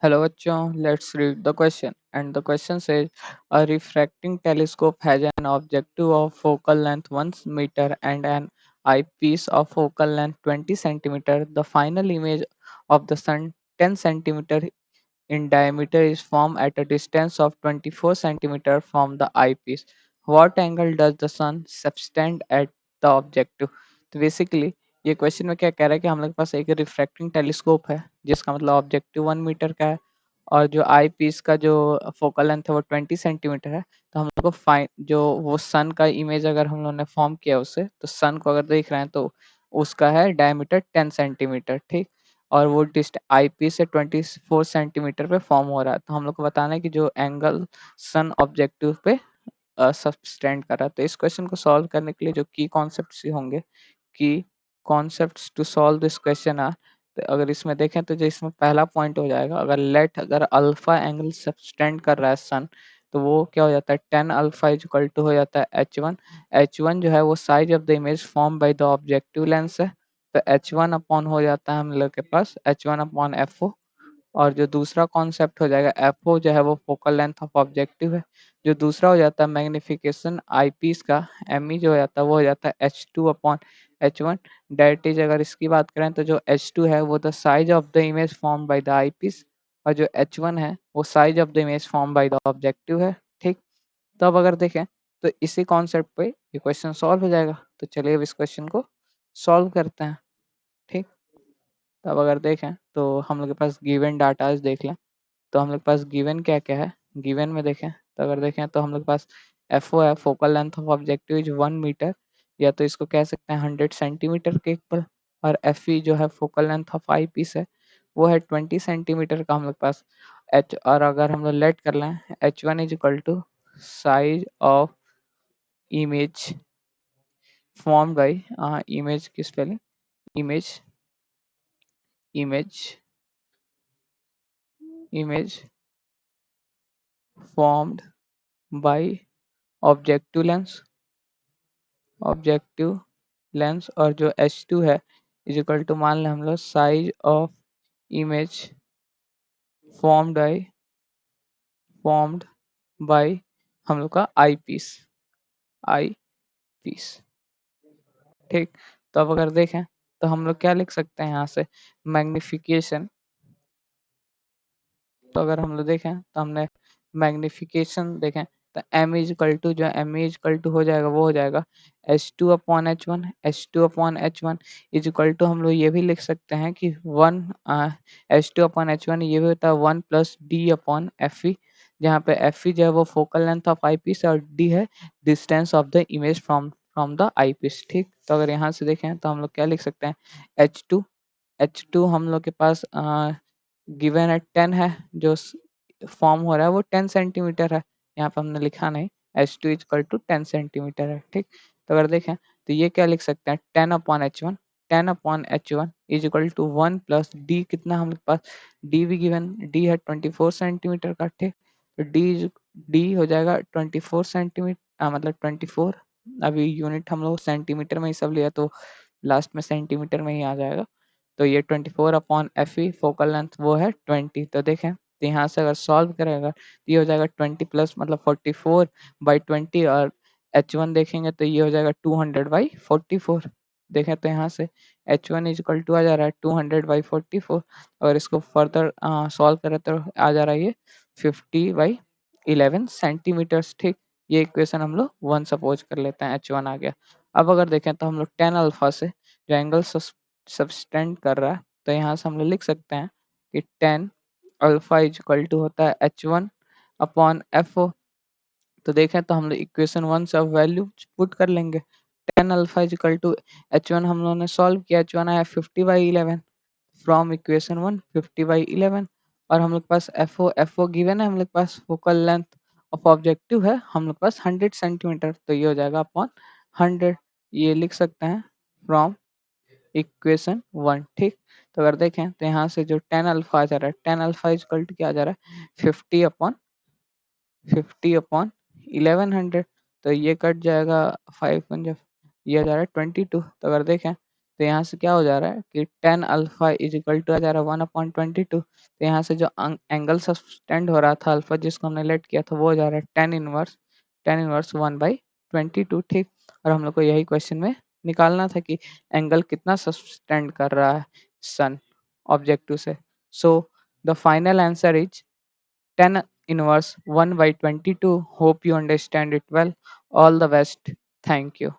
Hello bachcho, let's read the question. And the question says a refracting telescope has an objective of focal length 1 meter and an eyepiece of focal length 20 centimeter. The final image of the sun 10 centimeter in diameter is formed at a distance of 24 centimeter from the eyepiece. What angle does the sun subtend at the objective? तो basically ये question में क्या कह रहा है कि हम लोग के पास एक रिफ्रैक्टिंग टेलीस्कोप है जिसका मतलब ऑब्जेक्टिव 1 मीटर का है और जो आई पीस का जो फोकल लेंथ है वो 20 सेंटीमीटर है। तो हम लोग को फाइन जो वो सन का इमेज अगर हम लोगों ने फॉर्म किया उससे तो सन को अगर देख रहे हैं तो उसका है डायमीटर 10 सेंटीमीटर, ठीक। और वो डिस्ट आईपीस से 24 सेंटीमीटर पे फॉर्म हो रहा है। तो हम लोग को बताना है कि जो एंगल सन ऑब्जेक्टिव पे सबटेंड कर रहा है। तो इस क्वेश्चन को सॉल्व करने के लिए जो की कॉन्सेप्ट्स होंगे, की concepts to solve this question are, तो अगर इसमें देखें तो जो इसमें पहला पॉइंट हो जाएगा, अगर अल्फा एंगल सबटेंड कर रहा है सन तो वो क्या हो जाता है 10 अल्फा इज इक्वल टू हो जाता है h1। h1 जो है वो size of the image form by the objective lens है। तो h1 अपॉन हो जाता है हम लोग के पास h1 अपॉन fo। और जो दूसरा कॉन्सेप्ट हो जाएगा fo जो है वो फोकल लेंथ ऑफ ऑब्जेक्टिव है। जो दूसरा हो जाता है मैग्निफिकेशन आईपीस का me जो हो जाता है वो हो जाता है h2 upon h1। Date is अगर इसकी बात करें तो जो h2 है वो the size of the image form by the eyepiece और जो h1 है वो size of the image form by the objective है, ठीक। तो अब अगर देखें तो इसी कॉन्सेप्ट पे ये क्वेश्चन सॉल्व हो जाएगा। तो चलिए अब इस क्वेश्चन को सॉल्व करते हैं, ठीक। तो अब अगर देखें तो हम लोग के पास गिवन डाटाज देख लें। तो हम लोग के पास गिवन क्या क्या है, गिवन में देखें तो अगर देखें तो हम लोग के पास एफ ओ है, focal length of objective is 1 metre, या तो इसको कह सकते हैं 100 सेंटीमीटर के इक्वल। और एफ ई जो है focal length of eyepiece है वो है 20 सेंटीमीटर का हम लोग के पास एच। और अगर हम लोग लेट कर लें h1 is equal to size of image form by image की spelling image image image formed by objective lens objective lens. और जो H2 है इज इक्वल टू मान लें हम लोग size of image formed by हम लोग का आई पीस, ठीक। तो अब अगर देखें तो हम लोग क्या लिख सकते हैं यहाँ से मैग्निफिकेशन। तो अगर हम लोग देखें तो हमने मैग्निफिकेशन देखें तो m इज इक्वल टू जो m इज इक्वल टू हो जाएगा वो हो जाएगा h2 upon h1। h2 upon h1 is equal to हम लोग ये भी लिख सकते हैं कि 1 h2 अपॉन h1 ये भी होता है 1 plus D upon F E, जहाँ पे एफ ई जो है वो focal length of eyepiece और डी है distance of the image from the eyepiece, ठीक। तो अगर यहाँ से देखें तो हम लोग क्या लिख सकते हैं h2 हम लोग के पास गिवन है 10 है, जो फॉर्म हो रहा है वो 10 सेंटीमीटर है। यहाँ पे हमने लिखा नहीं, h2 इक्वल टू 10 सेंटीमीटर है, ठीक। तो अगर देखें तो ये क्या लिख सकते हैं 10 upon h1, 10 upon h1 is equal to 1 plus D, कितना हम लोग के पास डी भी गिवन, डी है 24 सेंटीमीटर का, ठीक। तो डी हो जाएगा 24 सेंटीमीटर, मतलब 24। अभी यूनिट हम लोग सेंटीमीटर में ही सब लिया तो लास्ट में सेंटीमीटर में ही आ जाएगा। तो ये 24 अपॉन एफ ई फोकल लेंथ वो है 20। तो देखें तो यहाँ से अगर सॉल्व करेगा तो ये हो जाएगा 20 प्लस मतलब 44/20। और h1 देखेंगे तो ये हो जाएगा 200/44। देखें तो यहाँ से h1 इज इक्वल टू आ जा रहा है 200/44। और इसको फर्दर सॉल्व करें तो आ जा रहा है ये 50/11 सेंटीमीटर्स, ठीक। ये इक्वेशन हम लोग 1 सपोज कर लेते हैं, h1 आ गया। अब अगर देखें तो हम लोग 10 अल्फा से जो एंगल सबटेंड कर रहा है तो यहाँ से हम लोग लिख सकते हैं कि 10 अल्फा इज इक्वल टू होता है h1 अपॉन fo। तो देखें तो हम लोग इक्वेशन 1 से अब वैल्यू पुट कर लेंगे। 10 alpha is equal to h1 हम लोगों ने सॉल्व किया, h1 आया 50/11 फ्रॉम इक्वेशन 1 50/11। और हम लोग पास fo गिवन है, हम लोग पास फोकल लेंथ ऑफ ऑब्जेक्टिव है हम लोग पास 100 सेंटीमीटर, तो ये हो जाएगा अपॉन 100। ये लिख सकते हैं फ्रॉम इक्वेशन 1, ठीक। तो अगर देखें तो यहाँ से जो 10 अल्फा आ जा रहा है 10 अल्फा इक्वल टू क्या आ जा रहा है 50/1100। तो ये कट जाएगा 5 पंजा, ये आ जा रहा है 22। तो अगर देखें तो यहाँ से क्या हो जा रहा है कि tan alpha is equal to आ जा रहा है 1/22। तो यहाँ से जो एंगल सब्टेंड हो रहा था अल्फा जिसको हमने लेट किया था वो हो जा रहा है टेन इनवर्स 1/22। ठीक। और हम लोग को यही क्वेश्चन में निकालना था कि एंगल कितना सब्टेंड कर रहा है सन ऑब्जेक्टिव से। So the final answer is ten inverse 1/22. Hope you understand it well. All the best. Thank you.